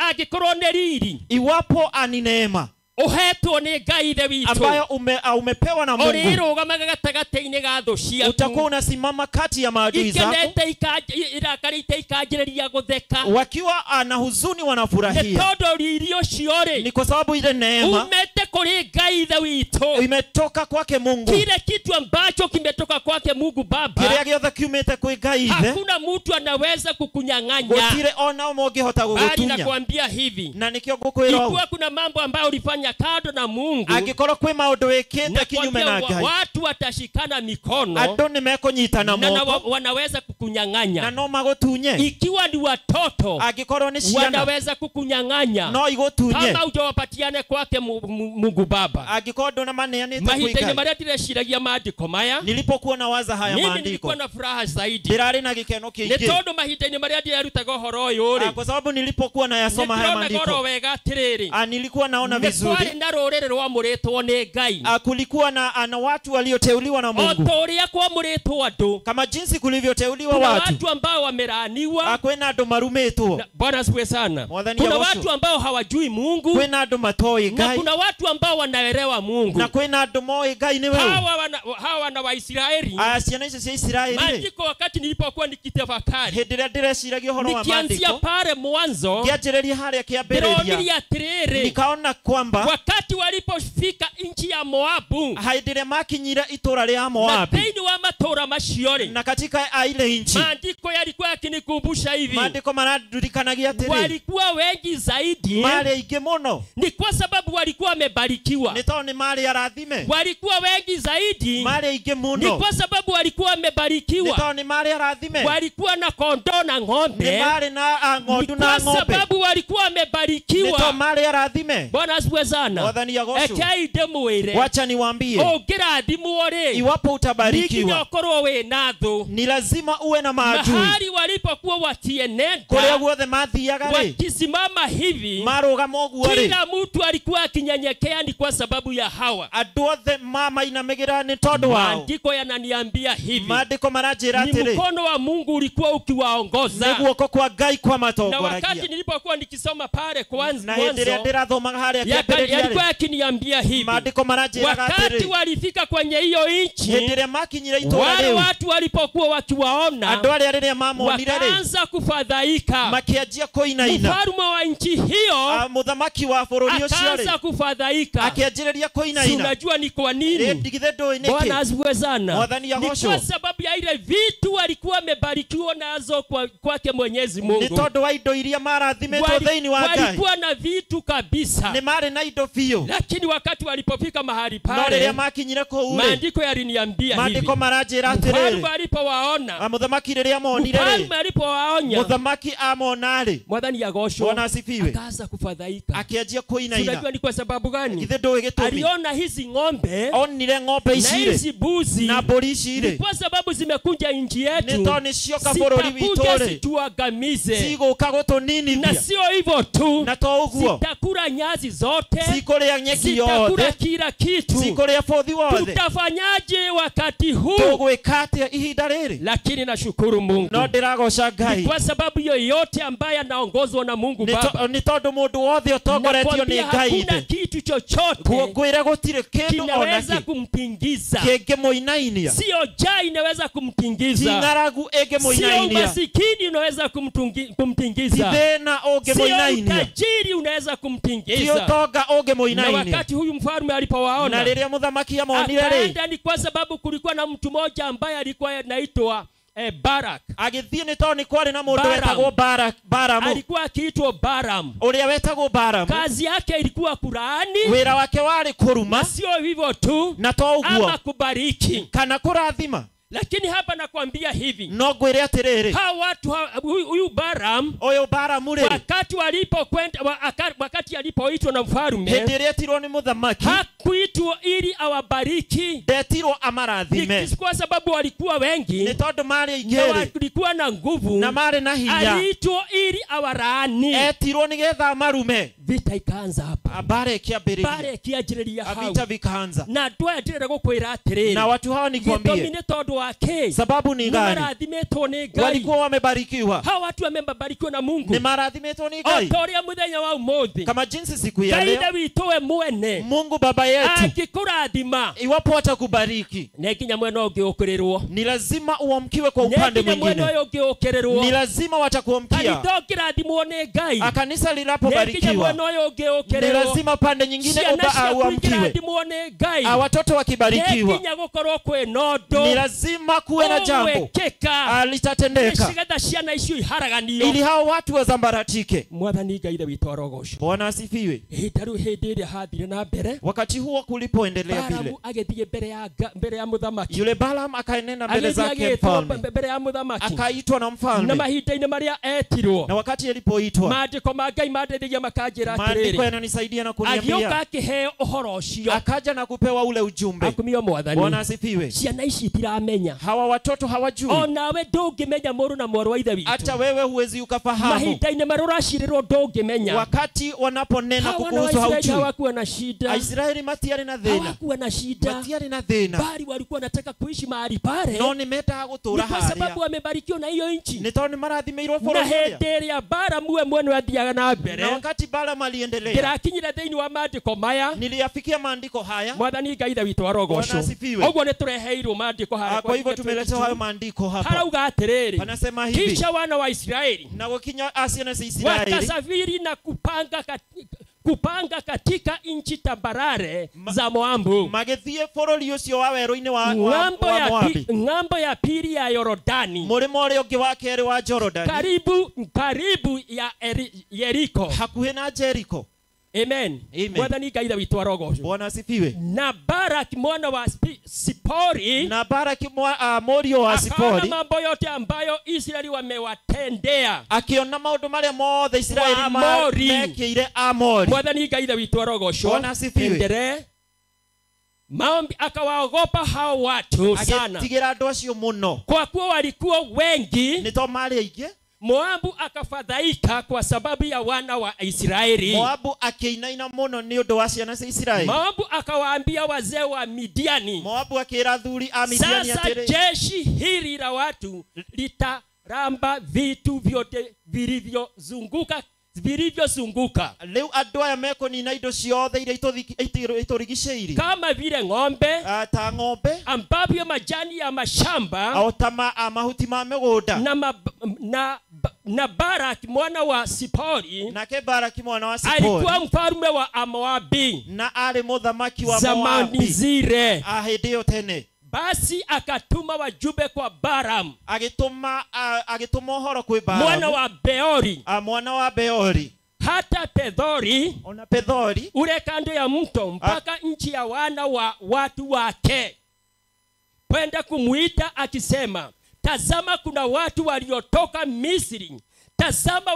agikorwo nĩ riri iwapo ani neema uhetwo ni Ngai ithe witũ ambayo umepewa na Mungu, ũrĩrũgamaga gatagatĩ-inĩ ga thũ ciaku, utakuwa unasimama kati ya maadui zako, irakarĩte ikanjĩrĩria gũtheka, wakiwa ana huzuni wanafurahia. nĩ tondũ riri ũcio rĩ, Ni kwa sababu ile neema umete kũrĩ Ngai ithe witũ, imetoka kwake Mungu. kile kitu ambacho kimetoka kwake Mungu Baba, Kile giothe kiumite kwi Ngai ithe, hakuna mtu anaweza kukunyang'anya. gutire ona ũngĩhota Bali gugutunya. nakwambia hivi, Na nikio ngukwira ikiwa kuna mambo ambayo ulifanya kando na Mungu, angikorwo kwi maundu wikite kinyume na nakwambia Ngai, watu watashikana mikono andu nimekunyitana na moko wanaweza na kukunyang'anya. no magutunye. Ikiwa ni watoto Angikorwo ni ciana wanaweza kukunyang'anya no igutunye, kama hujawapatiane kwake Mungu Baba. angikorwo ndona maneanite Mahinda-inĩ kwika. marĩa ndĩreciragia maandĩko maya, Nilipokuwa nawaza haya mimi maandiko, nilikuwa na furaha zaidi, ndirari na gikeno nĩ kiingi, tondũ mahinda-inĩ marĩa ndĩrarutaga ũhoro ũyũ rĩ, kwa sababu nilipokuwa nayasoma haya nĩndĩronaga oro maandiko, wega atĩrĩrĩ, nilikuwa naona nĩ vizuri. kwarĩ na rũrĩrĩ rwamũrĩtwo nĩ Ngai, Kulikuwa na watu walioteuliwa na o Mungu, ta ũrĩa kwamũrĩtwo andũ. kama jinsi kulivyoteuliwa Kuna watu. watu ambao wameraniwa, Kwina andu marumitwo, Bwana asifiwe sana. Mwathani Kuna agocwo. watu ambao hawajui Mungu, kwina andu matoi na Ngai, kuna watu ambao wanaelewa Mungu. na kwina andu moi Ngai ni wewe. Hawa wana Waisraeli, Ciana icio cia Israeli, maandiko wakati nilipokuwa nikitafakari, hindi ria ndireciragia uhoro wa nikianzia maandiko, pale mwanzo, ngianjĩrĩria harĩa kĩambĩrĩria, ndĩronirie atĩrĩrĩ, nikaona kwamba wakati walipofika nchi ya Moabu, hĩndĩ ĩrĩa makinyire itũra rĩa na Moabi, thĩinĩ wa matũũra macio rĩ, na katika ile nchi, maandiko yalikuwa yakinikumbusha hivi, maandiko marandirikanagia atĩrĩ, walikuwa wengi zaidi, marĩ aingĩ mũno, ni kwa sababu walikuwa wamebarikiwa. nĩ tondũ nĩ marĩ arathime. Walikuwa wengi zaidi, Marĩ aingĩ ni mũno, kwa sababu walikuwa nĩ wamebarikiwa. tondũ nĩ marĩ arathime. Walikuwa na kondoo na Nĩ ng'ombe, marĩ na ni ng'ondu na kwa ng'ombe, sababu walikuwa nĩ wamebarikiwa. tondũ marĩ arathime. Bwana asifiwe sana. Mwathani agocwo. Ekei ndĩmwĩre, Wacha niwaambie, ũngĩrathimwo rĩ, iwapo ni utabarikiwa, nginya ũkorwo wĩna thũ. ni lazima uwe na maadui. Mahali walipokuwa Kũrĩa wakienenda, guothe mathiaga rĩ, wakisimama hivi, marũgama ũguo rĩ, kila mtu alikuwa akinyenyekea, ni kwa sababu ya hawa. andũ othe mamainamĩgĩra nĩ tondũ wao. Maandiko yananiambia hivi, Maandiko maranjĩra ni atĩrĩ, mkono wa Mungu ulikuwa ukiwaongoza. nĩ guoko kwa Ngai kwa Na wakati matongoragia. nilipokuwa nikisoma pale kwanza, Na hĩndĩ ĩrĩa ndĩrathomaga harĩa kĩambĩrĩria yalikuwa rĩ, yakiniambia hivi, maandiko maranjĩraga wakati atĩrĩ, walifika kwenye hiyo nchi, hĩndĩ ĩrĩa makinyire itũra wale rĩu, watu walipokuwa wakiwaona, andũ arĩa rĩrĩa mamonire rĩ, wakaanza kufadhaika. makĩanjia kũinaina. Mfalme wa nchi hiyo Mũthamaki wa bũrũri ũcio akaanza rĩ, kufadhaika. akĩanjĩrĩria Si kũinaina. unajua ni kwa nini? Ndigithe ndũĩ Bwana nĩkĩ. asifiwe sana. Mwathani Ni agocwo. kwa sababu ya ile vitu walikuwa wamebarikiwa nazo kwake Mwenyezi Nĩ Mungu. tondũ wa indo iria marathimĩtwo thĩinĩ wa Ngai. Walikuwa na vitu kabisa, Nĩ marĩ na indo biũ. lakini wakati walipofika mahali No rĩrĩa pale, makinyire kũu rĩ, maandiko yaliniambia hivi, maandiko maranjĩra mfalme atĩrĩrĩ, alipowaona, mũthamaki rĩrĩa amonire rĩ, mfalme alipowaonya, mũthamaki amona rĩ, Mwathani agoshwo, Bwana asifiwe, akaanza kufadhaika. akĩanjia kũinaina. Unajua ni kwa sababu gani? Githĩ ndũĩ gĩtũmi? Aliona hizi ng'ombe Onire ng'ombe na ici rĩ, hizi mbuzi, na mbũri ici ni rĩ, kwa sababu zimekunja nchi nĩ yetu, tondũ nĩ cioka bũrũri witũ zitakuja rĩ, zituangamize. cigũka Na gũtũninithia. sio hivyo tu, Na to ũguo, zitakula nyasi zote, cikũrĩa nyeki zitakula yothe, kila kitu. cikũrĩa bũthi wothe. Tutafanyaje wakati huu? Tũgwĩka atĩa ihinda rĩrĩ? Lakini nashukuru Mungu, No ndĩragoca Ngai, kwa sababu yoyote ambaye anaongozwa na Mungu Baba, nĩ tondũ mũndũ wothe ũtongoretio nakwambia nĩ Ngai hakuna ithe. kitu chochote Ngwĩre gũtirĩ kĩndũ ona kinaweza kĩ kumpingiza. kĩngĩmũinainia, Sio njaa inaweza kumtingiza, ti ng'aragu sio ĩngĩmũinainia, umasikini unaweza ti kumtingiza, thĩna sio ũngĩmũinainia, utajiri unaweza ti kumtingiza. ũtonga Na ũngĩmũinainia. wakati huyu mfalme Na alipowaona, rĩrĩa mũthamaki amonire rĩ, akaenda, ni kwa sababu kulikuwa na mtu mmoja ambaye alikuwa anaitwa Barak. agĩthiĩ nĩ tondũ nĩ kwarĩ na mũndũ Balaam. wetagwo Baramu, Alikuwa akiitwa Balaam. ũrĩa wetagwo Baramu. Kazi yake ilikuwa kulaani, Wĩra wake warĩ kũruma, sio hivyo tu, na to ũguo, ama kubariki. kana kũrathima. Lakini hapa nakwambia hivi, No ngwĩre atĩrĩrĩ, hawa watu huyu Balaam, ũyũ Baramu rĩ, wakati walipokwenda, wakati alipoitwa na mfalme, hĩndĩ ĩrĩa etirwo nĩ mũthamaki, hakuitwa ili awabariki, ndetirwo amarathime, ni kwa sababu walikuwa wengi nĩ tondũ marĩ aingĩ na rĩ, walikuwa na nguvu, na marĩ na hinya. aliitwa ili awalaani. Etirwo nĩgetha marume. Vita ikaanza hapa, Bara ĩkĩambĩrĩria, bara ikianjĩrĩria hau, vita vikaanza. na andũ aya ndĩrenda gũkwĩra atĩrĩrĩ, Na watu hawa nikwambie, gĩtũmi nĩ tondũ wa wake Sababu ni gani? marathimetwo ni Ngai. Walikuwa wamebarikiwa. Hawa watu wamebarikiwa na Mungu. Ni marathimetwo ni Ngai. Otoria muthenya wa umuthi. Kama jinsi siku ya Ngai leo ithe witũ we mwene Mungu baba yetu angĩkũrathima iwapo atakubariki nĩ nginya mwena ũngĩ ũkĩrĩrwo. ni lazima uamkiwe kwa upande Nĩ nginya mwena mwingine. ũyũ ũngĩ ũkĩrĩrwo. Ni lazima watakuamkia. Kanitha ũkĩrathimwo nĩ Ngai. Kanisa Nĩ nginya linapobarikiwa mwena ũyũ ũngĩ ni ũkĩrĩrwo. lazima pande nyingine Ciana ciaku uamkiwe. ikĩrathimwo nĩ Ngai. Watoto Nĩ wakibarikiwa nginya gũkorwo kwĩna ũndũ ni lazima kuwe na jambo ũgwĩkĩka litatendeka nĩgetha ciana icio iharaganio. ili hao watu wazambaratike. Mwathani Ngai ithe witũ arogocwo. Bwana asifiwe. Ihinda rĩu hĩndĩ ĩrĩa hathire na mbere, Wakati huo kulipoendelea vile, Balamu agĩthiĩ mbere ya mũthamaki. yule Balaam akaenenda mbele zake Agĩthiĩ mfalme, mbere ya mũthamaki. akaitwa na Na mfalme, mahinda-inĩ marĩa etirwo, na wakati alipoitwa, maandĩko ma Ngai mandeithagia makanjĩra maandiko atĩrĩrĩ, yananisaidia na agĩũka kuniambia, akĩheo ũhoro ũcio. akaja na kupewa ule ujumbe. Akumio Bwana Mwathani, asifiwe. ciana ici itiramenya. Hawa watoto hawajui, Onawe ndũngĩmenya mũrũ na mwarũ wa ithe hata witũ. wewe huwezi ukafahamu. Mahinda-inĩ marĩa ũracirĩrwo ndũngĩmenya. Wakati wanaponena Hawa wana wa kukuhusu Israeli haujui. hawakuwa na shida. Israeli matiari na thina, Hawakuwa na shida. matiari na thina, Bali walikuwa wanataka kuishi mahali pale. no nimetaa Ni gutura kwa sababu haria, wamebarikiwa na hiyo nchi. ni tondũ nĩmarathimirwo Na bũrũri ũrĩa. hĩndĩ ĩrĩa Balamu we mwene wathiaga na mbere, Na wakati Balaam aliendelea, ndĩrakinyire thĩinĩ wa maandĩko maya, niliyafikia maandiko haya. Mwathani Ngai ithe witũ arogocwo. Bwana asifiwe. Ũguo nĩtũreheirwo maandĩko harĩa Kwa hivyo tumeletewa hayo maandiko hapa. harauga atĩrĩrĩ, Panasema hivi, kisha wana wa Israeli na wakinya Asia na Israeli wakasafiri na kupanga katika nchi tambarare za Moabu, magĩthiĩ bũrũri ũcio wa werũ-inĩ wa ng'ambo ya pili ya Yordani, mũrĩmo ũrĩa ũngĩ wa kerĩ wa Jorodani, karibu ya Yeriko, hakuhĩ na Jeriko. Amen. Amen. Mwathani Ngai ithe witũ arogocwo. Bwana asifiwe. Na Baraki mwana wa Sipori, Na Baraki mũriũ wa akaona Sipori mambo yote ambayo Israeli wamewatendea akiona maũndũ marĩa mothe Israeli Waamori. mekĩire Amori. Mwathani Ngai ithe witũ arogocwo. Bwana asifiwe. Endelee. Maombi, akawaogopa hao watu sana, agĩtigĩra andũ acio mũno, kwa kuwa walikuwa wengi. nĩ to marĩ aingĩ. Moabu akafadhaika kwa sababu ya wana wa Israeli. Moabu akĩinaina mũno nĩ ũndũ wa ciana cia Israeli. Moabu akawaambia wazee wa Midiani, Moabu akĩra athuri a Midiani sasa atĩrĩ, jeshi hili la watu litaramba vitu vyote vilivyozunguka. rĩu andũ aya mekũnina indo ciothe iria itũrigicĩirie, Kama vile ng'ombe, ta ng'ombe, ambavyo majani ya mashamba, o ta mahuti ma mĩgũnda. na Baraki mwana wa Sipori Nake Baraki mwana wa alikuwa Sipori mfalme wa Amoabi na arĩ mũthamaki wa zamani Moabi zile. hĩndĩ ĩyo tene. Basi akatuma wajumbe kwa Balaam agĩtũma ũhoro kwĩ mwana Balamu wa Beori mwana wa Beori, hata Pedori ona Pethori, ule kando ya mto, mpaka nchi ya wana wa watu wake, kwenda kumuita akisema, tazama kuna watu waliotoka Misri, tazama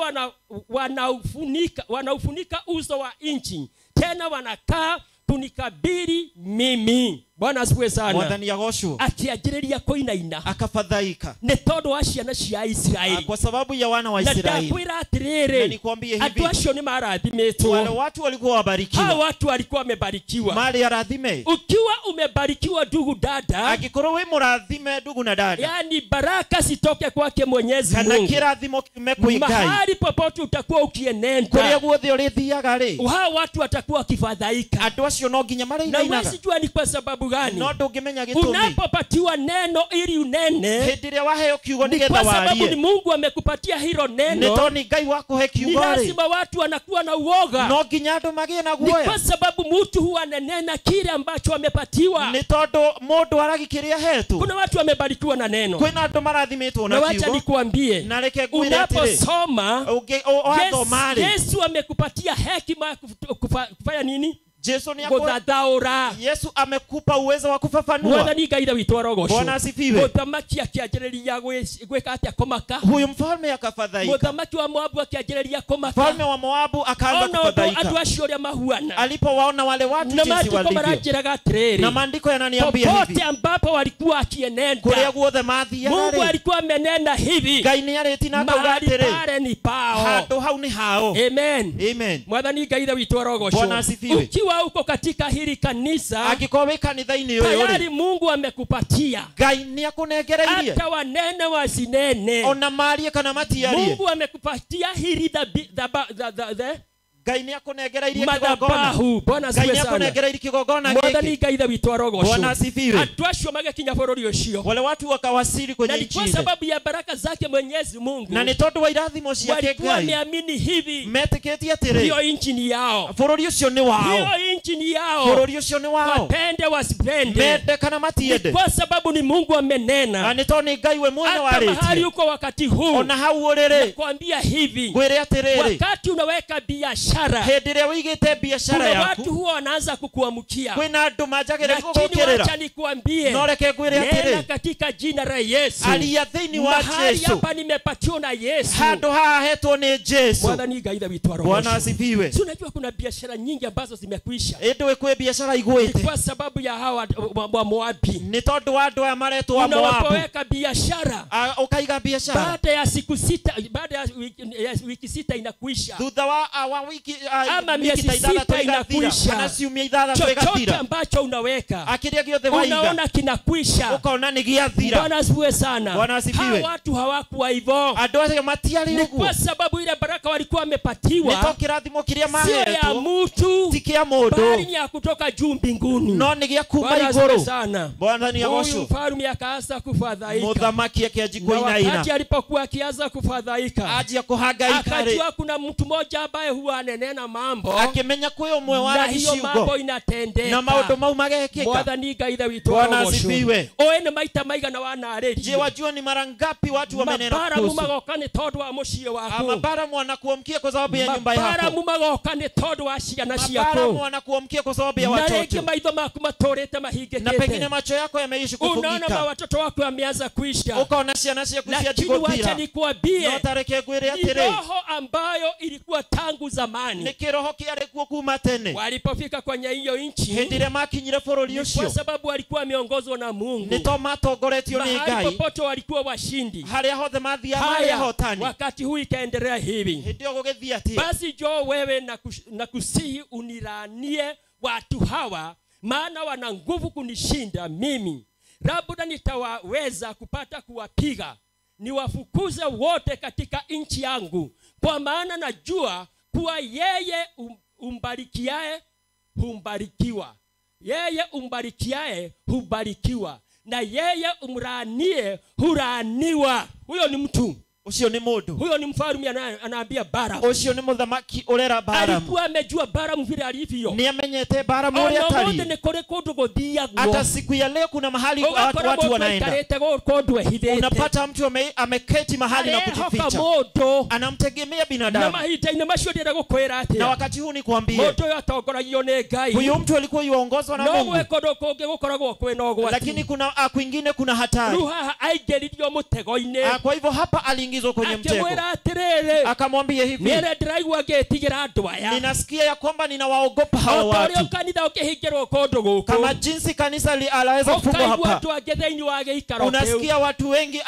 wanaufunika uso wa nchi, tena wanakaa kunikabili mimi. Bwana asifiwe sana. Mwathani agocwo. Akianjĩrĩria kũinaina, Akafadhaika nĩ tondũ wa ciana cia Israeli. kwa sababu ya wana wa Na Israeli. ndakwĩra Na atĩrĩrĩ, nikwambie hivi, andũ acio nĩ marathimĩtwo. wale watu walikuwa Hao wabarikiwa, watu walikuwa wamebarikiwa. mali arathime. Ukiwa umebarikiwa ndugu dada, Angĩkorwo wĩ mũrathime ndugu na dada, yani baraka zitoke kwake Mwenyezi kana Mungu, kĩrathimo kiume kwĩ Ngai, mahali popote utakuwa kũrĩa ukienenda, guothe ũrĩthiaga rĩ, hao watu watakuwa wakifadhaika. andũ acio no nginya Na marĩinainaga. huwezi jua ni kwa sababu gani. No ndũngĩmenya gĩtũmi. Unapopatiwa neno ili unene, Hĩndĩ ĩrĩa waheo kiugo ni nĩgetha kwa sababu ni warie, Mungu amekupatia hilo nĩ neno. to nĩ Ngai wakũhe Ni kiugo rĩ, lazima watu wanakuwa na uoga. no nginya andũ magĩe na Ni guoya, kwa sababu mtu huwa ananena kile ambacho amepatiwa. nĩ tondũ mũndũ aragi kĩrĩa ahetwo. Kuna watu wamebarikiwa na neno. Kwĩna andũ marathimĩtwo Na na wacha kiugo, nikuambie, na reke ngwĩre atĩrĩ, unaposoma wathoma rĩ, Yesu amekupatia hekima ya kufanya nini? Yesu Gũthathaũra. Yesu amekupa uwezo wa kufafanua. Mwathani Ngai ithe witũ arogocwo. Bwana asifiwe. Mũthamaki akĩanjĩrĩria gwĩka atĩa kũmaka. Huyu mfalme akafadhaika. Mũthamaki wa Moabu akĩanjĩrĩria kũmaka. Mfalme wa Moabu akaanza Ona kufadhaika andũ acio ũrĩa mahuana. alipowaona wale watu Na jinsi maandĩko walivyo. maranjĩraga atĩrĩrĩ, Na maandiko yananiambia popote hivi, ambapo walikuwa akienenda, kũrĩa guothe mathiaga Mungu rĩ, alikuwa amenena hivi, Ngai nĩarĩtie akauga mahali atĩrĩ, pale ni pao. handũ hau nĩ hao. Amen. Amen. Mwathani Ngai ithe witũ arogocwo. Bwana asifiwe. Ukiwa ikiwa uko katika hili kanisa, angĩkorwo wĩ kanitha-inĩ ũyũ tayari Mungu amekupatia. Ngai nĩakũnengereirie Hata wanene wasinene, ona marie kana matiarie. Mungu amekupatia hili Ngai nĩakũnengereirie madhabahu. Bwana Ngai asifiwe sana. nĩakũnengereirie kĩgongona Mwathani gĩkĩ. Ngai thawitũ arogocwo. Bwana asifiwe. Andũ acio magakinya bũrũri ũcio, Wale watu wakawasili na kwenye ni nchi kwa ile, sababu ya baraka zake Mwenyezi Mungu na nĩ tondũ wa irathimo ciake walikuwa Ngai wameamini hivi, metĩkĩtie atĩrĩ hiyo nchi ni yao, bũrũri ũcio nĩ wao, hiyo nchi ni yao, bũrũri ũcio nĩ wao, wapende wasipende, mende kana ni matiende. kwa sababu ni Mungu Na amenena. nĩ tondũ nĩ Ngai we mwene Hata mahali warĩtie. uko wakati huu, Ona hau ũrĩrĩ nakwambia hivi, ngwĩre atĩrĩrĩ, wakati unaweka biashara, hĩndĩ ĩrĩa wĩigĩte biacara kuna yaku watu huwa wanaanza kukuamkia. kwĩna andũ manjagĩrĩria Lakini gũgũkĩrĩra. wacha nikuambie, No reke ngwĩre nena atĩrĩ, katika jina la Yesu, aria thĩinĩ wa mahali Jesu, hapa nimepatiwa na Yesu. handũ haha hetwo nĩ Jesu. Mwathani Ngai thawitũ arogocwo. Bwana asifiwe. Si unajua kuna biashara nyingi ambazo zimekwisha, Ĩndĩ kwĩ biacara ni igwĩte kwa sababu ya hawa wa Moabi. nĩ tondũ wa andũ aya maretwo wa Moabu. Unapoweka biashara, Ũkaiga biacara baada ya siku sita, baada ya wiki sita inakwisha, thutha wa wiki ama wiki miezi ta ithathatũ sita igathira, inakwisha, kana ciumia ithathatũ chochote igathira, ambacho unaweka akĩrĩa gĩothe waiga unaona kinakwisha. ũkona nĩ gĩathira. Bwana asifiwe sana. Bwana asifiwe. Hawa watu hawakuwa hivyo, Andũ acio matiarĩ ni ũguo, kwa sababu ile baraka walikuwa nĩ tondũ wamepatiwa kĩrathimo kĩrĩa sio ya mahetwo mtu, ti kĩa bali mũndũ, ni ya kutoka juu mbinguni. no nĩ gĩa kuma Bwana asifiwe igũrũ. sana. Mwathani Huyu agocwo. mfalme akaanza kufadhaika, Mũthamaki akĩanji na wakati kũinaina, alipokuwa akianza kufadhaika, anjia kũhangaika rĩ, akajua kuna mtu mmoja ambaye huwa anenena mambo akĩmenya kwĩ ũmwe na wa hiyo mambo ciugo inatendeka. na maũndũ mau magekĩka. Mwathani Ngai thawitũ Bwana arogocwo. asifiwe. Oĩ nĩ maita maigana Je, wanarĩrio wajua ni mara ngapi watu wamenena mabaramu kuhusu magoka nĩ tondũ wa mũciĩ waku, mabaramu wanakuamkia kwa sababu ya nyumba mabaramu yako, magoka nĩ tondũ wa ciana mabaramu ciaku, wanakuamkia kwa sababu ya na rĩngĩ watoto, maitho maku matũrĩte na pengine mahingĩkĩte. macho yako yameishi Unaona kufungika, watoto wako wameanza kuisha, ukaona ciana ciaku lakini wacha ciajigũthira. nikuambie, No tareke ngwĩre ni atĩrĩ, roho ambayo ilikuwa tangu nĩ zamani. kĩroho kĩarĩ kuo kuma tene. Walipofika kwenye hiyo nchi, Hĩndĩ ĩrĩa makinyire bũrũri ni kwa ũcio, sababu walikuwa wameongozwa na Mungu, nĩ to matongoretio nĩ mahali Ngai, popote walikuwa washindi. harĩa hothe mathiaga marĩ Haya, ahotani. wakati huu ikaendelea hivi. Hĩndĩ ĩyo gũgĩthiĩ atĩa? Basi njoo wewe na kusihi unilanie watu hawa, maana wana nguvu kunishinda mimi. Labda nitawaweza kupata kuwapiga, niwafukuze wote katika nchi yangu, kwa maana najua kuwa yeye umbarikiaye humbarikiwa, yeye umbarikiaye hubarikiwa, na yeye umlaanie hulaaniwa. Huyo ni mtu, Ũcio nĩ mũndũ, huyo ni mfalme anaambia Balaam. ũcio nĩ mũthamaki ũrera Balamu. Alikuwa amejua Balaam vile alivyo. Nĩ amenyete Balamu ũrĩa Ona atariĩ. mũndũ nĩ kũrĩ kũndũ gũthiagwo, Hata siku ya leo kuna mahali ũgakora watu mũndũ wanaenda, aikarĩte kũndũ ehithĩte, unapata mtu ameketi mahali na arehoka kujificha, mũndũ, anamtegemea na binadamu. mahinda-inĩ macio ndĩrenda gũkwĩra Na atĩa wakati huu nikwambie, mũndũ ũyũ atongoragio nĩ Ngai, huyu mtu alikuwa yuongozwa na no Mungu, gwĩ kũndũ kũngĩ gũkoragwo kwĩna ũgwati. lakini kuna kwingine kuna hatari. Rĩu haha aingĩririo mũtego-inĩ, Kwa hivyo hapa aliingizwa kwenye mtego, akĩmwĩra atĩrĩrĩ, akamwambia hivi, niĩ ndĩraigua ngĩtigĩra andũ aya, ninasikia ya kwamba ninawaogopa hawa o ta ũrĩa watu, kanitha ũkĩhingĩrwo kũndũ gũkũ, kama jinsi kanisa alaweza kufungwa ũkaigua hapa. andũ angĩ thĩinĩ wa gĩikaro kĩu, Unasikia watu wengi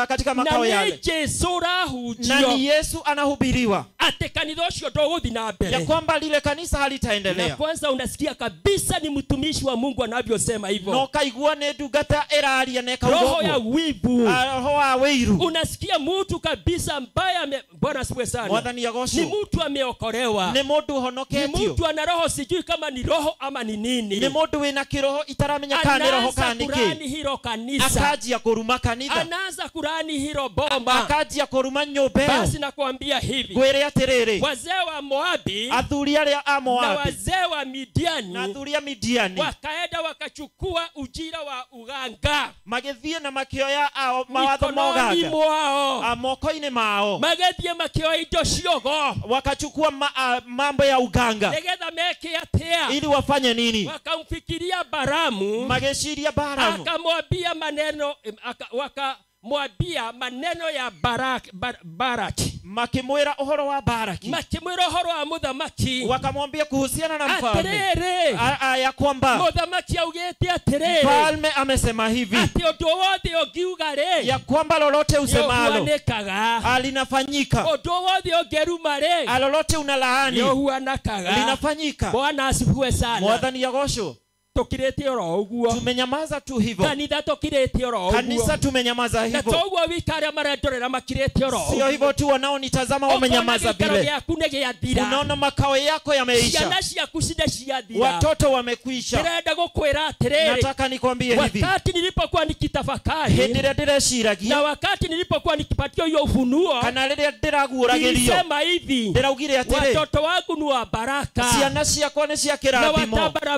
katika makao na yale, nĩ Jesũ na ũrahunjio ni Yesu anahubiriwa atĩ kanitha ũcio ndũgũthiĩ na ya mbere. kwamba lile kanisa Na halitaendelea. kwanza unasikia kabisa ni mtumishi wa Mungu anavyosema hivyo, No kaigua nĩ ndungata ĩraria na roho ya ĩkauga wivu. roho wa wĩiru. Unasikia mtu kabisa ambaye Bwana asifiwe sana, Mwathani ni agocwo, mtu ameokolewa, nĩ mũndũ ni ũhonoketio, mtu ana roho, sijui kama ni roho ama ni nini, nĩ mũndũ wĩna kĩroho itaramenya kana nĩ roho anaanza kana nĩ kurani kĩ. hilo kanisa, Akajia kũruma kanitha, anaanza kurani hilo boma. akajia kũruma nyũmba ĩyo. Basi nakwambia hivi, Ngwĩre atĩrĩrĩ, wazee wa Moabi athuri arĩa a na Moabi wazee wa na Midiani athuri a Midiani wakaenda wakachukua ujira wa uganga magĩthiĩ na makĩoya mawatho ma mikononi ũganga mwao, moko-inĩ mao, magethie makioya indo ciogo, wakachukua mambo ya uganga nigetha meke atia, ili wafanye nini? wakamfikiria Balamu, Magĩciria Balamu, akamwambia maneno wakamwambia maneno ya Baraki, makimwira uhoro wa Baraki, makimwira uhoro wa muthamaki, wakamwambia kuhusiana na mfalme atiriri, ya kwamba muthamaki augete atiriri, mfalme amesema hivi ati undu wothe ungiuga ri, ya kwamba lolote usemalo linafanyika, undu wothe ungeruma ri, lolote unalaani linafanyika. Bwana asifiwe sana. Mwathani yagosho. Tukirete oro uguo, tumenyamaza tu hivyo. Kanitha tukirete oro uguo, kanisa tumenyamaza hivyo. Na toguo wikare marendorera makirete oro uguo. Sio hivyo tu, wanaonitazama wamenyamaza vile. Unaona makao yako yameisha, ciana ciaku ciathira, watoto wamekwisha. Ndirenda gukwira atiriri, nataka nikwambie hivi, wakati nilipokuwa nikitafakari, hindire ndireshiragia, na wakati nilipokuwa nikipatio hiyo ufunuo, kana rĩrĩa ndĩraguũragĩrio, nilisema hivi, ndĩraugire atĩrĩ, watoto wangu ni wa baraka, ciana ciakwa nĩ cia kĩrathimo,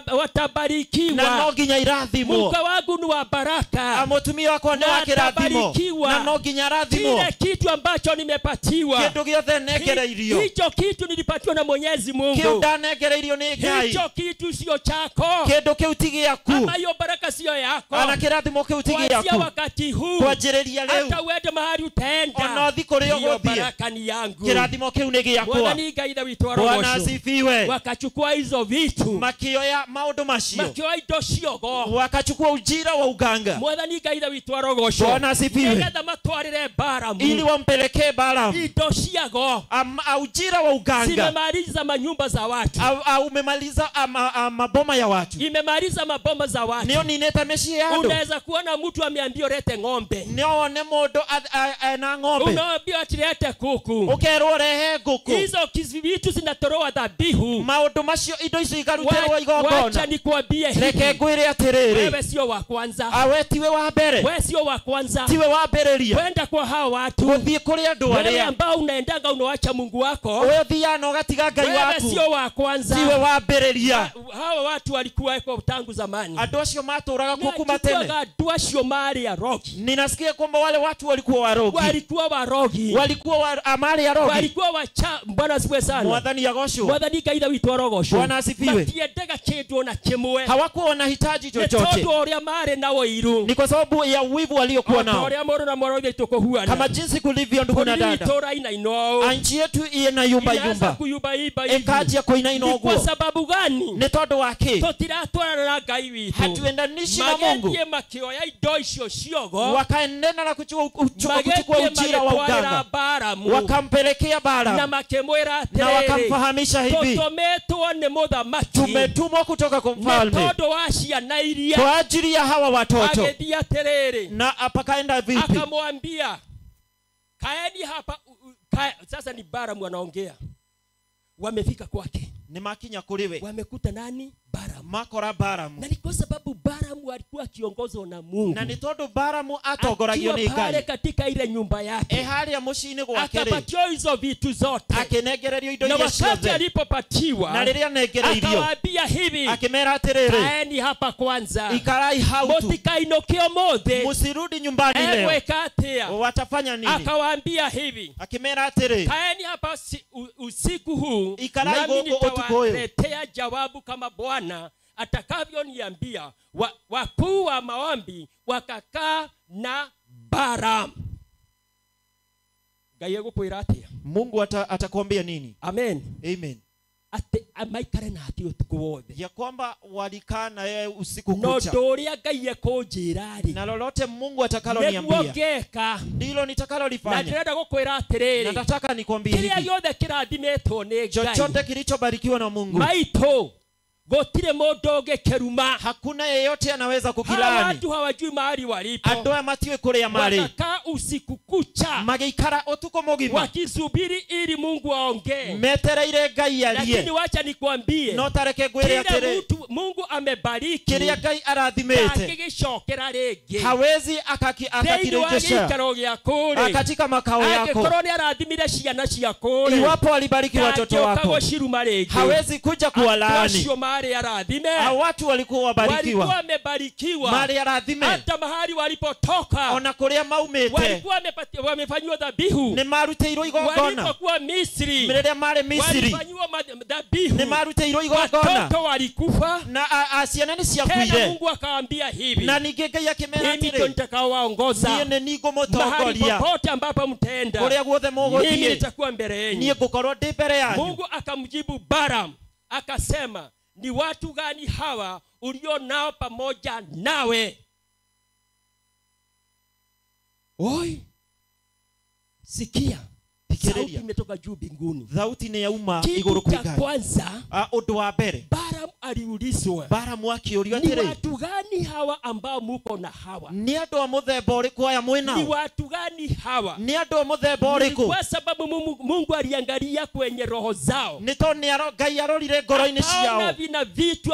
na watabarikiwa, na no nginya irathimwo. Mke wangu ni wa baraka, mutumia wako ni wa kĩrathimo, na no nginya rathimwo. Kile kitu ambacho nimepatiwa, kĩndũ gĩothe nengereirio, hicho kitu nilipatiwa na Mwenyezi Mungu, kĩu ndanengereirio nĩ Ngai. Hicho kitu sio chako, kĩndũ kĩu ti gĩaku, ama hiyo baraka sio yako, ana kĩrathimo kĩu ti gĩaku. Kuanzia wakati huu, kwanjĩrĩria rĩu, hata uende mahali utaenda, ona ũthi kũrĩa hiyo ũgũthiĩ, baraka ni yangu. kĩrathimo kĩu nĩ gĩakwa. Mwathani Ngai witũ wa Bwana asifiwe. wakachukua hizo vitu, makioya maũndũ macio, makioya indo ciogo, wakachukua ujira wa uganga. Mwathani Ngai witũ wa rogosho, Bwana asifiwe, nĩgetha matwarĩre Balamu, ili wampelekee Balamu indo ciago, ujira wa uganga. zimemaliza manyumba za watu, umemaliza maboma ya watu, imemaliza maboma za watu. nio ninete mĩciĩ ya andũ. Unaweza kuona mtu ameambiwa lete ng'ombe, nione mũndũ na ng'ombe, unaambiwa atilete kuku, ukerwo rehe ngũkũ. hizo vitu zinatoroa dhabihu, maũndũ macio, indo icio igaruterwo igongona. Wacha nikwambie hivi, reke ngwĩre atĩrĩrĩ, wewe sio wa kwanza, awe tiwe wa mbere, wewe sio wa kwanza, tiwe wa mbĩrĩria kwenda kwa hao watu, gũthiĩ kũrĩ andũ wewe arĩa ambao unaendaga unaacha Mungu wako, wewe thiana na ũgatiga Ngai wewe waku, sio wa kwanza, tiwe wa mbĩrĩria. Hao watu walikuwa kwa tangu zamani, andũ acio matũraga kuma tene. Andũ acio marĩ arogi, ninasikia kwamba wale watu walikuwa warogi, walikuwa warogi, walikuwa amali arogi, walikuwa wacha. Bwana asifiwe sana. Mwathani yagosho, Mwathani Ngai witũ wa rogosho, Bwana asifiwe. matiendaga kĩndũ na kimwe, hawakuwa wanahitaji chochote, nĩ tondũ ũrĩa marĩ na ũiru, ni kwa sababu ya uwivu waliokuwa nao, ũrĩa mũndũ na mũrũ tukohuana, kama jinsi kulivyo ndugu na dada. Nchi yetu ina yumba yumba, ekaji ya kuina ino kwa sababu gani? ni todo wake, tutiratwarana na Ngai witũ, hatuendanishi na Mungu. Magetie makioya indo icio ciogo, wakaendana na kuchukua ujira wa uganga, wakampelekea Balamu na makemwera atĩrĩrĩ, na wakamfahamisha hivi, tũtũmĩtwo nĩ mũthamaki, tumetumwa kutoka kwa mfalme nĩ tondũ wa ciana iria, kwa ajili ya hawa watoto. agĩthiĩ atĩrĩrĩ, na apakaenda vipi? akamwambia kaeni hapa. Sasa ni Balamu anaongea, wamefika kwake, ni makinya kuliwe, wamekuta nani? Balamu, makora Balamu, na ni kwa sababu Balamu alikuwa akiongozwa na Mungu, na ni todo Balamu atogoragio ni Ngai katika ile nyumba yake, hali ya mushini gwake, akapatiwa hizo vitu zote, akenegererio indo na iria ciothe, wakati alipopatiwa, na riria negereirio, akawaambia hivi, akimera atĩrĩrĩ, kaeni hapa kwanza, ikarai hau tu, mũtikainũke ũmũthĩ, musirudi nyumbani leo. Egwĩka atĩa? watafanya nini? Akawaambia hivi, akimera atĩrĩ, kaeni hapa usiku huu, ikarai nami gũkũ ũtukũ ũyũ, nitawaletea jawabu kama Bwana atakavyoniambia. Wakuu wa maombi wakakaa na Balamu. Ngai egũkwĩra atĩa? Mungu atakwambia nini? Amen. Amen. Ati amaikare na hati utuku wothe, ya kwamba walikaa na yeye usiku kucha, no ndũrĩa Ngai ekũnjĩra-rĩ, na lolote Mungu atakaloniambia nĩguo ngeka, ndilo nitakalolifanya. na ndĩrenda gũkwĩra atĩrĩrĩ, na nataka nikwambie kĩrĩa hivi, gĩothe kĩrathimetwo nĩ Ngai, chochote kilichobarikiwa na Mungu, maitũ gũtirĩ mũndũ ũngĩkĩruma, hakuna yeyote anaweza hawa kukilani. watu hawajui mahali walipo, andũ aya matiwe kũrĩa marĩ, wakakaa usiku kucha, magĩikara ũtukũ mũgima wakisubiri ili Mungu aongee, metereire Ngai arie. lakini wacha nikwambie, no tareke ngwĩre kile atĩrĩ, mtu Mungu amebariki, kĩrĩa Ngai arathimĩte akigicokera rĩngĩ, hawezi akakirejesha gĩikaro gĩa kũrĩ, katika makao yako. angĩkorwo nĩ arathimire ciana cia kũrĩ, iwapo alibariki watoto wako, gũciruma rĩngĩ, hawezi kuja kuwalaani. acio marĩ arathime, watu walikuwa wabarikiwa, walikuwa wamebarikiwa, marĩ arathime, hata mahali walipotoka, ona kũrĩa maumĩte, walikuwa wamefanywa dhabihu, nĩ marutĩirwo igongona. walipokuwa Misri, rĩrĩa marĩ Misri, walifanywa dhabihu, nĩ marutĩirwo igongona. watoto walikufa, wamekufa na ciana ni ciakuire. Tena Mungu akawaambia hivi, na ningĩ Ngai akĩmera mimi ndio nitakaowaongoza. niĩ nĩ niĩ ngũmũtongoria. Mahali popote ambapo mtaenda, kũrĩa guothe mimi mũgũthiĩ, nitakuwa mbele yenu. niĩ ngũkorwo ndĩ mbere yanyu. Mungu akamjibu Balaam akasema, ni watu gani hawa ulio nao pamoja nawe? Oi, sikia, sauti imetoka juu mbinguni. Thauti nĩ yauma igũrũ kwa Ngai. Kwanza, ũndũ wa mbere, Balaam aliulizwa, Balaam akĩũrio ni atĩrĩ, watu gani hawa ambao muko na hawa? nĩ andũ a mũthemba ũrĩkũ aya mwĩ nao? Ni watu gani hawa? nĩ andũ a mũthemba ũrĩkũ? Kwa sababu Mungu aliangalia kwenye roho zao. nĩ tondũ Ngai arorire ngoro-inĩ ciao. Akaona vina vitu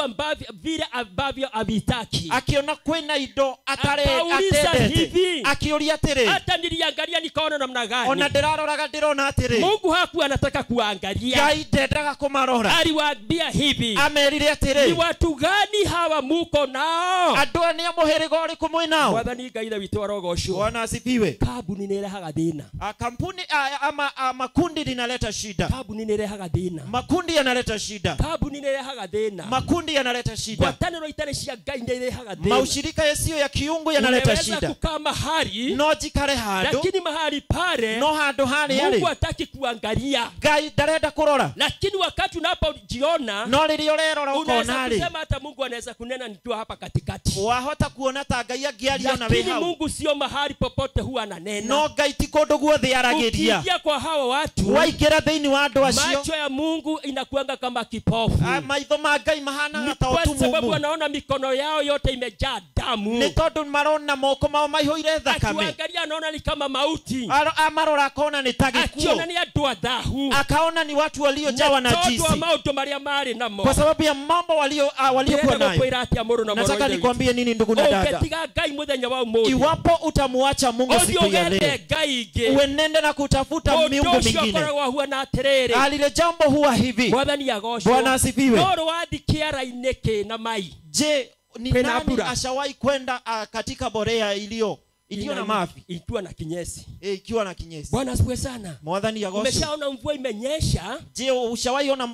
ambavyo havitaki. Akiona kwĩna indo Akauliza hivi, akĩũria atĩrĩ, hata niliangalia nikaona namna gani? ona ndĩraroraga ndĩrona atĩrĩ, Mungu hakuwa anataka kuangalia. Ngai ndendaga kũmarora. Aliwaambia hivi, Amerire atĩrĩ, ni watu gani hawa muko nao? andũ a nĩ a mũhĩrĩga ũrĩkũ mwĩ nao? Mwathani Ngai ithe witũ arogocwo. Bwana asifiwe. Kambuni nĩ irehaga thĩna. Kampuni ama makundi linaleta shida. Kambuni nĩ irehaga thĩna. Makundi yanaleta shida. Kambuni nĩ irehaga thĩna. Makundi yanaleta shida. Ngwatanĩro itarĩ cia Ngai nĩ irehaga thĩna. Maushirika yasiyo ya kiungu yanaleta shida. Unaweza kukaa mahali, no jikare handũ, lakini mahali pale no handũ harĩa Mungu hataki kuangalia. Ngai ndarenda kũrora. Lakini wakati unapojiona, no rĩrĩa ũrerora ũkona rĩ, kusema hata Mungu anaweza kunena nikiwa hapa katikati. wahota kuona ta Ngai angĩaria na wewe hau. Lakini Mungu sio mahali popote huwa ananena. no Ngai ti kũndũ guothe aragĩria. Ukiingia kwa hawa watu, waingĩra thĩinĩ wa andũ acio, macho ya Mungu inakuanga kama kipofu. maitho ma Ngai mahana ta Kwa sababu ũtumumu. anaona mikono yao yote imejaa damu. nĩ tondũ marona moko mao maihũire thakame. Akiangalia anaona ni kama mauti. Amarora akona nĩ ta Akiona gĩkuũ. ni andũ a thahu. Akaona ni watu waliojawa na Tondũ wa jisi. maũndũ marĩa marĩ namo. Kwa sababu ya mambo waliokuwa nayo. Nataka nikwambie nini ndugu na dada. Ũngĩtiga Ngai mũthenya wa ũmũthĩ, Iwapo utamuacha Mungu siku ya leo, Ngai ingĩ, uenende na kutafuta miungu mingine, alile jambo huwa hivi. Mwathani agocwo. Bwana asifiwe. No wathi kĩara-inĩ kĩna mai. Je, ni nani ashawahi kwenda katika borea iliyo na mavi, ikiwa na kinyesi? Ikiwa na kinyesi. Bwana asifiwe sana. Mwathani agocwo. Umeshaona mvua imenyesha? Je, ushawahi ona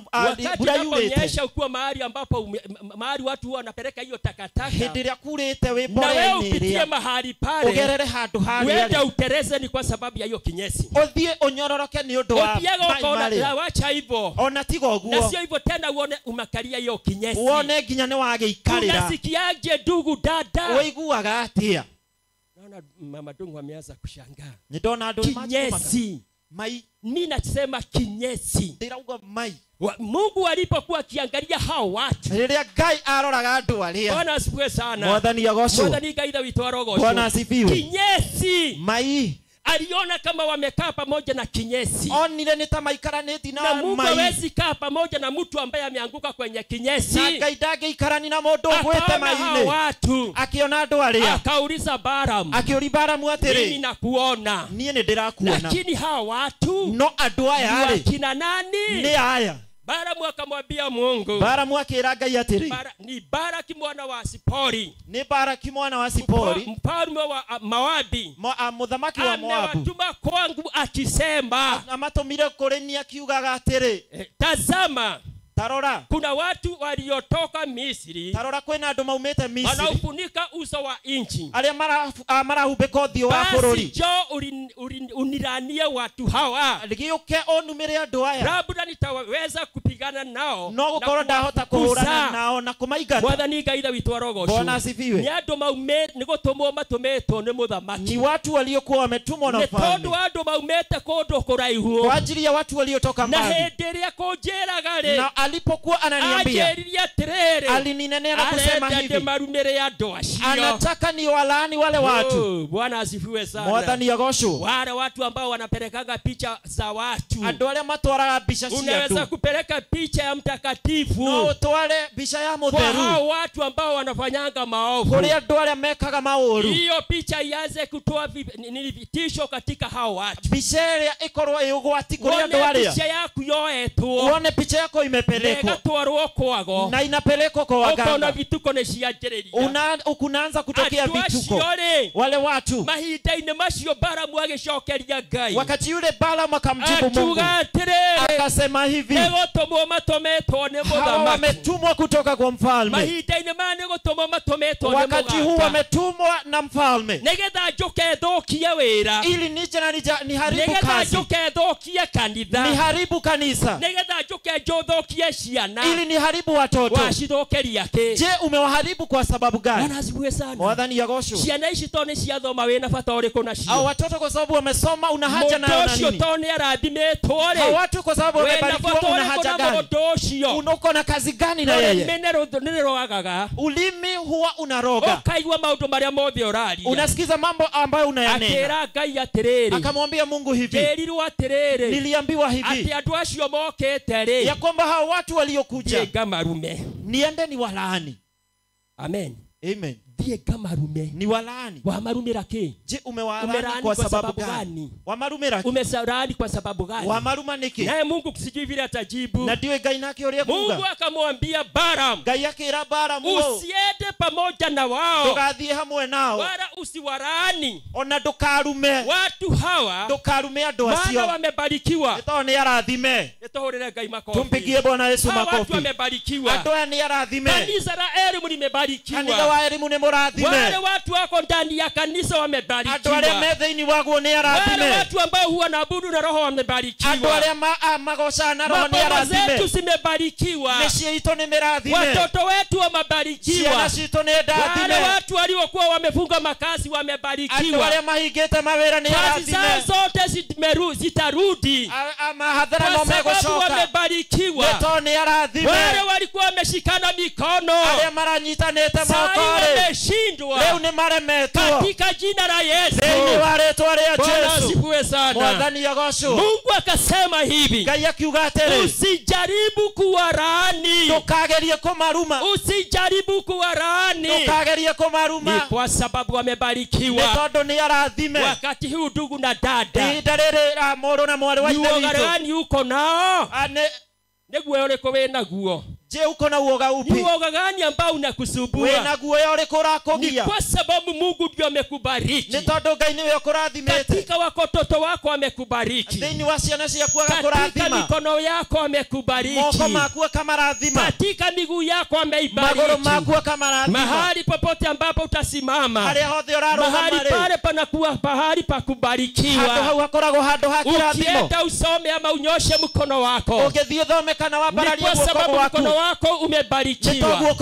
bura yurete? Wakati ukiwa mahali ambapo mahali watu huwa wanapeleka hiyo takataka, hĩndĩ ĩrĩa kurĩte wĩ na wewe upitie mahali pale, ugerere handũ harĩa, wenda utereze ni kwa sababu ya hiyo kinyesi. Ũthiĩ ũnyororoke ni ũndũ wa maĩ. Wacha hivyo. Ona tiga ũguo. Na sio hivyo tena, uone umakalia hiyo kinyesi. Uone nginya nĩ wagĩikarĩra. Unasikiaje ndugu dada? Ũiguaga atĩa? Naona mama Dungu ameanza kushangaa. Nidona andũ kinyesi. Mai. Mimi nasema kinyesi. Ndirauga mai. Mungu alipokuwa akiangalia hao watu, rĩrĩa Ngai aroraga andũ arĩa, Bwana asifiwe sana. Mwathani agocwo. Mwathani Ngai ithe witũ arogocwo. Bwana asifiwe. Kinyesi. Mai. Aliona kama wamekaa pamoja na kinyesi. Onire ni ta maikaranĩti na mai. Na Mungu hawezi kaa pamoja na mtu ambaye ameanguka kwenye kinyesi. Na Ngai ndangĩikarani na mũndũ ũgwĩte mai-inĩ. Watu. Akiona andũ arĩa. Akauliza Balaam. Akĩũria Balaam atĩrĩ, mimi nakuona. Niĩ nĩ ndĩrakuona. Lakini hawa watu, no andũ aya rĩ, kina nani? Nĩ aya. Balaam akamwambia Mungu. Balaam akĩra Ngai atĩrĩ, ni Balaki mwana wa Sipori. Nĩ Balaki mwana wa Sipori, mfalme wa Moabi. Mũthamaki wa Moabu. Amewatuma kwangu akisema. Amatũmire kũrĩ niĩ akiugaga atĩrĩ, tazama, tarora, kuna watu waliotoka Misri. Tarora kwĩna andũ maumĩte Misri, wanaufunika uso wa nchi, arĩa marahumbĩka ũthiũ wa bũrũri. Basi njoo uniranie watu hawa, gĩũke ũnumĩre andũ aya, labda nitaweza kupigana nao, no gũkorwo ndahota kũhũrana nao na kũmaingata. Mwathani Ngai ithe witũ arogocwo. Bwana asifiwe. Nĩ andũ maumĩte, nĩ gũtũmwo matũmĩtwo nĩ mũthamaki. Ni watu waliokuwa wametumwa na mfalme. Nĩ tondũ andũ maumĩte kũndũ kũraihu, kwa ajili ya watu waliotoka mbali. Na hĩndĩ ĩrĩa kũnjĩraga rĩ, na alipokuwa ananiambia, alininenea na kusema hivi, anataka ni walaani wale watu. Bwana asifiwe sana. Mwathani agocwo. Wale watu ambao wanapelekaga picha za watu, andũ arĩa matwaraga picha cia andũ. Unaweza kupeleka picha ya mtakatifu, no utware picha ya mũtheru, kwa hao watu ambao wanafanyanga maovu, kũrĩ andũ arĩa mekaga maũru. Hiyo picha ianze kutoa vitisho katika hao watu. Picha ĩrĩa ĩkorwo ĩ ũgwati kũrĩ andũ arĩa. Picha yako yoetwo, uone picha yako imepelekwa. inapelekwa na inapelekwa kwa waganga. Ukunaanza kutokea vituko. Wale watu wakati yule Balaam akamjibu Mungu akasema hivi, hawa wametumwa kutoka kwa mfalme. Wakati huu wametumwa na mfalme ili nije na niharibu kazi, niharibu kanisa, ili niharibu watoto. Je, umewaharibu kwa sababu gani? Mwadhani ya gosho. Au watoto kwa sababu wamesoma una haja nayo na nini? Au watu kwa sababu wamebarikiwa una haja gani? Uko na kazi gani na yeye? Ulimi huwa unaroga. Unasikiza mambo ambayo unayanena. Akamwambia Mungu hivi, niliambiwa hivi ya kwamba hao watu waliokuja niende ni walaani. Amen. Amen. Ni walaani. Wamarumira ki? Je, umewalaani kwa sababu gani? Wamarumira ki? Umesalaani kwa sababu gani? Wamaruma niki? Naye Mungu sijui vile atajibu. Na ndiwe Ngai nake uria kuga. Mungu akamwambia Balaam, Ngai akira Balaam, usiende pamoja na wao. Ndugathie hamwe nao. Wala usiwalaani. Ona ndukarume. Watu hawa ndukarume andu acio. Maana wamebarikiwa. Nito ni arathime. Nitohorere Ngai makofi. Tumpigie Bwana Yesu makofi. Watu wamebarikiwa. Andu aya ni arathime. Kanisa la Elimu limebarikiwa. Kanisa wa Elimu ni murathime. Wale watu wako ndani ya kanisa wamebarikiwa. Andu aria metheini waguo ni arathime. Wale watu ambao huwa naabudu na roho wamebarikiwa. Andu aria magocana na roho ni arathime. Zetu zimebarikiwa. Mishie itu ni mirathime. Watoto wetu wamebarikiwa. Ciana citu ni ndathime. Wale watu waliokuwa wamefunga makazi wamebarikiwa. Andu aria mahingite mawira ni arathime. Kazi zao zote zitarudi. Mahadhara no megocoka. Wamebarikiwa. Neto ni arathime. Wale walikuwa wameshikana mikono. Aria maranyitanite moko wameshindwa. Leo ni maremetwo. Katika jina la Yesu. Thĩinĩ wa rĩĩtwa rĩa Bwana Jesu. asifiwe sana. Mwathani agocwo. Mungu akasema hivi. Ngai akiuga atĩrĩ. Usijaribu kuwalaani. Ndũkagerie kũmaruma. Usijaribu kuwalaani. Ndũkagerie kũmaruma. Ni kwa sababu wamebarikiwa. Nĩ tondũ nĩ arathime. Wakati huu ndugu na dada. Ihinda rĩrĩ mũrũ na mwarĩ wa ithe witũ. Uoga uko nao. Nĩguo ũrĩkũ wĩna guo? Je, uko na uoga upi? Ni uoga gani ambao unakusumbua? Wewe na guo yale kurakogia. Ni kwa sababu Mungu ndiye amekubariki. Ni tondu Ngai niwe ukurathimete. Katika watoto wako amekubariki. Thĩinĩ wa ciana ciaku agakũrathima. Katika mikono yako amekubariki. Moko maku akamathima. Katika miguu yako ameibariki. Magũrũ maku akamathima. Mahali popote ambapo utasimama. Harĩa hothe ũrarũgama. Mahali pale panakuwa pahali pa kubarikiwa. Handũ hau hakoragwo handũ ha kĩrathimo. Ukienda usome ama unyoshe mkono wako. Ũgĩthiĩ thome kana wambararie guoko gwaku. wako umebarikiwa.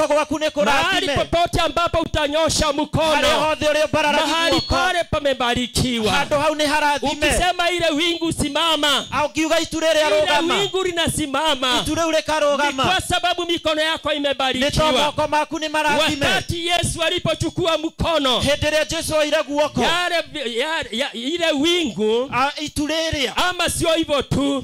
Mahali popote ambapo utanyosha mkono. Mahali pale pamebarikiwa. Ukisema ile wingu simama. Ile wingu linasimama. Ni kwa sababu mikono yako imebarikiwa. Wakati Yesu alipochukua mkono. Ile wingu. Ama sio hivyo tu.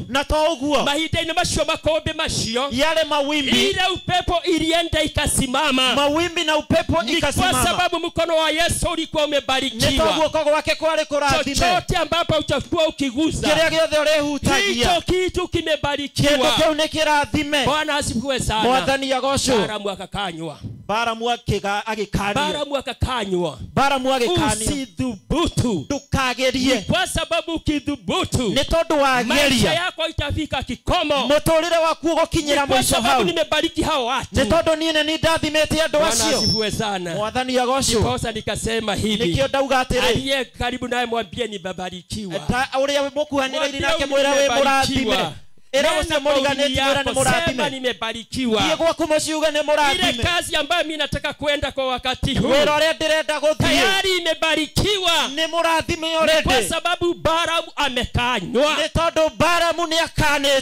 Mahitaji masho makombe mashio. Yale mawimbi. Ile upepo ilienda ikasimama. Mawimbi na upepo ikasimama. Kwa sababu mkono wa Yesu ulikuwa umebarikiwa. Chochote ambapo utakuwa ukiguza. Hicho kitu kimebarikiwa. Bwana asifiwe sana. Mwathani agocwo. Balaam akakanywa. Balaam agĩkanio. Usidhubutu. Ndukagerie. Kwa sababu ukidhubutu. Nĩ tondũ wageria. Maisha yako itafika kikomo. Mũtũrĩre waku ũgũkinyĩra mũico hau. Kwa sababu nimebariki hao watu. Nĩ tondũ niĩ nĩ ndathimĩte andũ acio. Bwana asifiwe sana. Mwathani agocwo. Ndiposa nikasema hivi. Nĩkĩo ndauga atĩrĩ. Aliye karibu naye mwambie nibarikiwa. Ũrĩa mũkuhanĩrĩirie nake mwĩre wĩ mũrathime. Sema nimebarikiwa. Ile kazi ambayo mimi nataka kwenda kwa wakati huu. Tayari imebarikiwa. Kwa sababu Balaam amekanywa.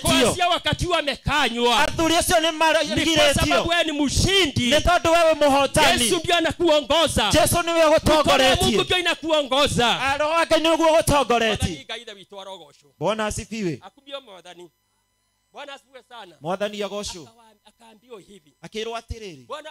Kwa wakati huu amekanywa. Kwa sababu wewe ni mshindi. Yesu ndiye anakuongoza. Mungu ndiye anakuongoza. Bwana asifiwe. Bwana asifiwe sana. Mwathani agocwo. Akaambiwa hivi. Akirwa atiriri. Bwana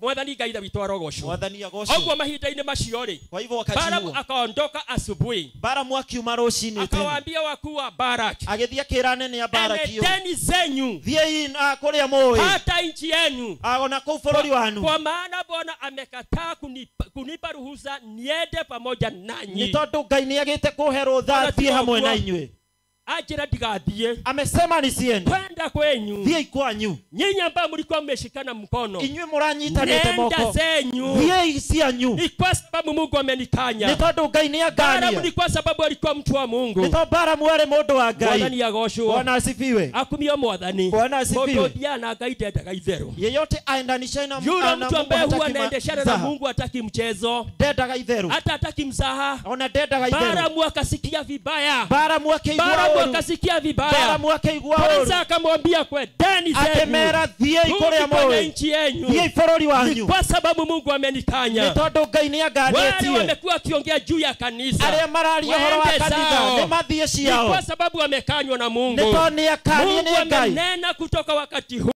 mwathani Ngai witũ arogocwo. Mwathani agocwo. Ogwo mahinda-inĩ macio rĩ, Kwa hivyo wakati Balaam huo akaondoka asubuhi, Balamu akiuma rũcinĩ akawaambia wakuu wa Balaki, agĩthiĩ akĩĩra anene a Balaki enendeni zenyu thiĩi kũrĩa mũĩ hata nchi yenu, na kũu bũrũri wanu, kwa maana Bwana amekataa kunipa ruhusa niende pamoja nanyi. nĩ tondũ Ngai nĩagĩte kũhe rũtha thiĩ hamwe na inyuĩ. Ajira ndigathiĩ, Amesema nisiende, kwenda kwenyu, thiĩi kwanyu. nyinyi ambao mlikuwa mmeshikana mkono, Inyuĩ mũranyitanĩte nenda moko, zenyu, thiĩi cianyu. ni kwa sababu Mungu amenikanya. Nĩ tondũ Ngai Balaam nĩangania, ni kwa sababu alikuwa mtu wa Mungu. nĩ tondũ Balamu arĩ mũndũ wa Ngai. Mwathani agocwo. Bwana asifiwe. Akumio mwathani. Bwana asifiwe. Mundu ndiana Ngai ndendaga itherũ. Yeyote aendanishaye na Yule mtu ambaye huwa hataki anaendeshana na mzaha. Mungu hataki mchezo, Ndendaga itherũ, hata hataki mzaha. ona ndendaga itherũ. Balaam akasikia vibaya, Balamu akĩigua Balaam ũũru, akasikia vibaya. Balamu akĩigua ũũru, Kwanza akamwambia kwendeni zenyu, akĩmera thiĩi kũrĩa kwenye mũĩ, nchi yenyu, thiĩi bũrũri ni wanyu, kwa sababu Mungu amenikanya. nĩ tondũ Ngai Wale nĩanganĩtie. wamekuwa wakiongea juu ya kanisa, Arĩa mararia ũhoro wa Waende kanitha zao. nĩ mathiĩ ni ciao, kwa sababu wamekanywa na Mungu. nĩ tondũ nĩakanie Mungu nĩ Ngai. amenena kutoka wakati huu